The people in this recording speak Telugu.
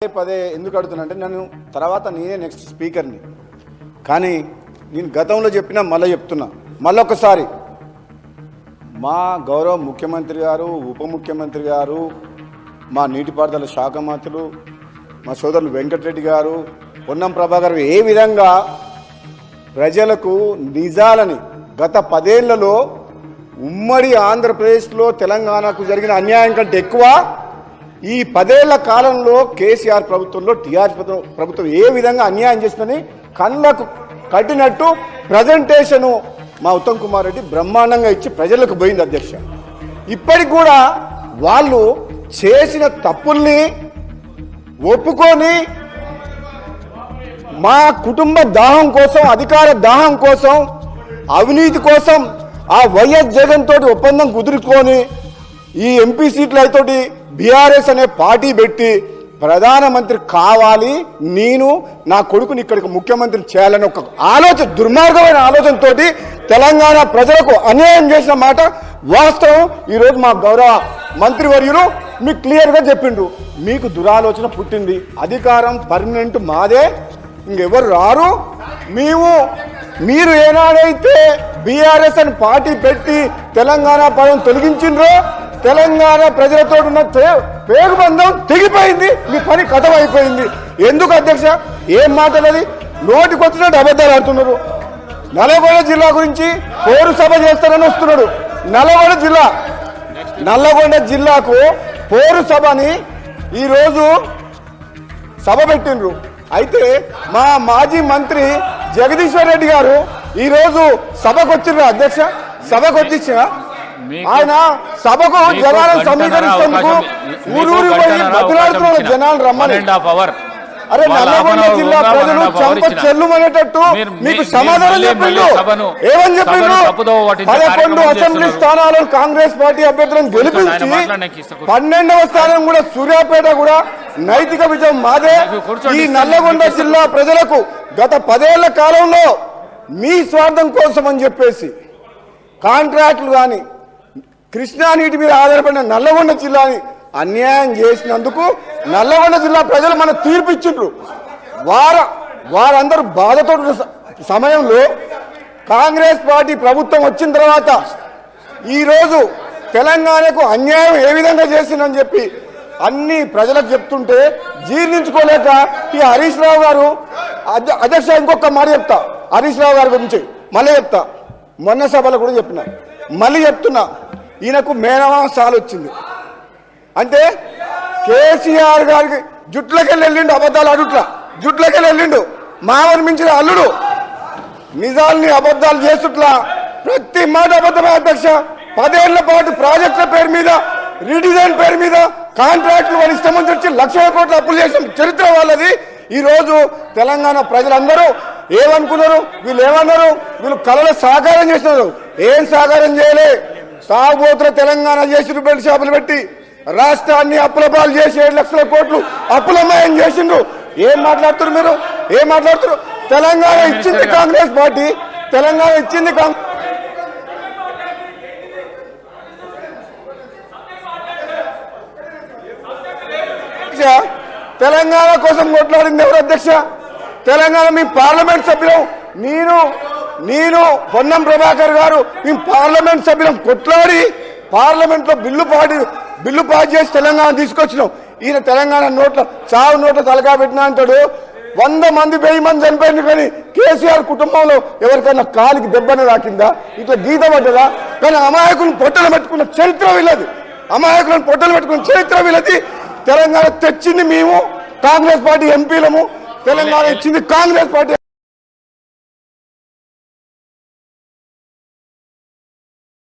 పదే ఎందుకు అడుగుతున్నా అంటే నేను తర్వాత నేనే నెక్స్ట్ స్పీకర్ని, కానీ నేను గతంలో చెప్పినా మళ్ళీ చెప్తున్నా, మళ్ళొకసారి మా గౌరవ ముఖ్యమంత్రి గారు, ఉప ముఖ్యమంత్రి గారు, మా నీటిపారుదల శాఖ మంత్రులు, మా సోదరులు వెంకటరెడ్డి గారు, పొన్నం ప్రభాకర్ ఏ విధంగా ప్రజలకు నిజాలని గత 10 ఏళ్లలో ఉమ్మడి ఆంధ్రప్రదేశ్లో తెలంగాణకు జరిగిన అన్యాయం కంటే ఎక్కువ ఈ 10 ఏళ్ల కాలంలో కేసీఆర్ ప్రభుత్వంలో టీఆర్ఎస్ ప్రభుత్వం ఏ విధంగా అన్యాయం చేస్తుందని కళ్ళకు కట్టినట్టు ప్రజెంటేషను మా ఉత్తమ్ కుమార్ రెడ్డి బ్రహ్మాండంగా ఇచ్చి ప్రజలకు పోయింది అధ్యక్ష. ఇప్పటికి కూడా వాళ్ళు చేసిన తప్పుల్ని ఒప్పుకొని మా కుటుంబ దాహం కోసం, అధికార దాహం కోసం, అవినీతి కోసం ఆ వైఎస్ జగన్ తోటి ఒప్పందం కుదుర్చుకొని ఈ ఎంపీ సీట్లు అయితోటి బీఆర్ఎస్ అనే పార్టీ పెట్టి ప్రధానమంత్రి కావాలి, నేను నా కొడుకుని ఇక్కడికి ముఖ్యమంత్రి చేయాలని ఒక ఆలోచన, దుర్మార్గమైన ఆలోచనతో తెలంగాణ ప్రజలకు అన్యాయం చేసిన మాట వాస్తవం. ఈరోజు మా గౌరవ మంత్రివర్యులు మీకు క్లియర్గా చెప్పిండ్రు, మీకు దురాలోచన పుట్టింది, అధికారం పర్మనెంట్ మాదే, ఇంకెవరు రారు. మీరు ఏనాడైతే బీఆర్ఎస్ అని పార్టీ పెట్టి తెలంగాణ పదం తొలగించిండ్రో తెలంగాణ ప్రజలతో ఉన్న పేగుబంధం తెగిపోయింది, మీ పని కథం అయిపోయింది. ఎందుకు అధ్యక్ష ఏం మాటలది? నోటికి వచ్చినట్టు అబద్ధాలు ఆడుతున్నారు. నల్లగొండ జిల్లా గురించి పోరు సభ చేస్తారని వస్తున్నాడు. నల్లగొండ జిల్లాకు పోరు సభని ఈరోజు సభ పెట్టిండ్రు. అయితే మా మాజీ మంత్రి జగదీశ్వర్ రెడ్డి గారు ఈరోజు సభకు వచ్చిండ్రు అధ్యక్ష. సభకు వచ్చిన ఆయన సభకు జనాలను సమీకరించేందుకు ఊరూరు పోయి బతులాడుతున్న జనాలు రమ్మని. అరే నల్లగొండ జిల్లా ప్రజలు చంప చెల్లుమనేటట్టు మీకు సమాధానం చెప్పిండు. ఏమని చెప్పిండు? 11 అసెంబ్లీ స్థానాలను కాంగ్రెస్ పార్టీ అభ్యర్థులను గెలిపించి 12వ స్థానం కూడా సూర్యాపేట కూడా నైతిక విజయం మాదే. ఈ నల్లగొండ జిల్లా ప్రజలకు గత 10 ఏళ్ల కాలంలో మీ స్వార్థం కోసం అని చెప్పేసి కాంట్రాక్టులు కానీ కృష్ణా నీటి మీద ఆధారపడిన నల్లగొండ జిల్లాని అన్యాయం చేసినందుకు నల్లగొండ జిల్లా ప్రజలు మన తీర్పు ఇచ్చిండ్రు. వారందరూ బాధతో సమయంలో కాంగ్రెస్ పార్టీ ప్రభుత్వం వచ్చిన తర్వాత ఈరోజు తెలంగాణకు అన్యాయం ఏ విధంగా చేసిందని చెప్పి అన్ని ప్రజలకు చెప్తుంటే జీర్ణించుకోలేక ఈ హరీష్ రావు గారు అధ్యక్ష ఇంకొక మాట చెప్తా హరీష్ రావు గారి గురించి మళ్ళీ చెప్తా. మొన్న సభలో కూడా చెప్పిన, మళ్ళీ చెప్తున్నా, ఈయనకు మేనమాసాలు వచ్చింది అంటే కేసీఆర్ గారికి జుట్లకెళ్ళి వెళ్ళిండు, అబద్ధాలు అడుట్లా జుట్లకెళ్ళి వెళ్ళిండు, మామని మించిన అల్లుడు నిజాల్ని అబద్ధాలు చేస్తుట్లా ప్రతి మాట అబద్ధమే అధ్యక్ష. 10 ఏళ్ల పాటు ప్రాజెక్టుల పేరు మీద, రీడిజైన్ పేరు మీద కాంట్రాక్టులు వాళ్ళు ఇష్టం నుంచి వచ్చి 1,00,000 కోట్ల అప్పులు చేసిన చరిత్ర వాళ్ళది. ఈరోజు తెలంగాణ ప్రజలందరూ ఏమనుకున్నారు? వీళ్ళు ఏమన్నారు? వీళ్ళు కళలు సాకారం చేస్తున్నారు. ఏం సాకారం చేయలే? తాగుబోతుల తెలంగాణ చేసి రూపాయల షాపులు పెట్టి రాష్ట్రాన్ని అప్పుల పాలు చేసి 7,00,000 కోట్లు అప్పులమయం చేసిండ్రు. ఏం మాట్లాడుతున్నారు మీరు? ఏం మాట్లాడుతున్నారు? తెలంగాణ ఇచ్చింది కాంగ్రెస్ పార్టీ, తెలంగాణ ఇచ్చింది తెలంగాణ కోసం కొట్లాడింది ఎవరు అధ్యక్ష? తెలంగాణ మీ పార్లమెంట్ సభ్యులం, నేను పొన్నం ప్రభాకర్ గారు మీ పార్లమెంట్ సభ్యులం కొట్లాడి పార్లమెంట్ లో బిల్లు పాస్ చేసి తెలంగాణ తీసుకొచ్చినాం. ఈయన తెలంగాణ చావు నోట్ల తలకా పెట్టినా అంటాడు. 100 మంది 1000 మంది చనిపోయింది, కానీ కేసీఆర్ కుటుంబంలో ఎవరికైనా కాలికి దెబ్బనే రాకిందా, ఇట్లా గీత పడ్డదా? కానీ అమాయకులను పొట్టలు పెట్టుకున్న చరిత్ర వీళ్ళది, అమాయకులను పొట్టలు పెట్టుకున్న చరిత్ర వీళ్ళది. తెలంగాణ తెచ్చింది మేము, కాంగ్రెస్ పార్టీ ఎంపీలము, తెలంగాణ ఇచ్చింది కాంగ్రెస్ పార్టీ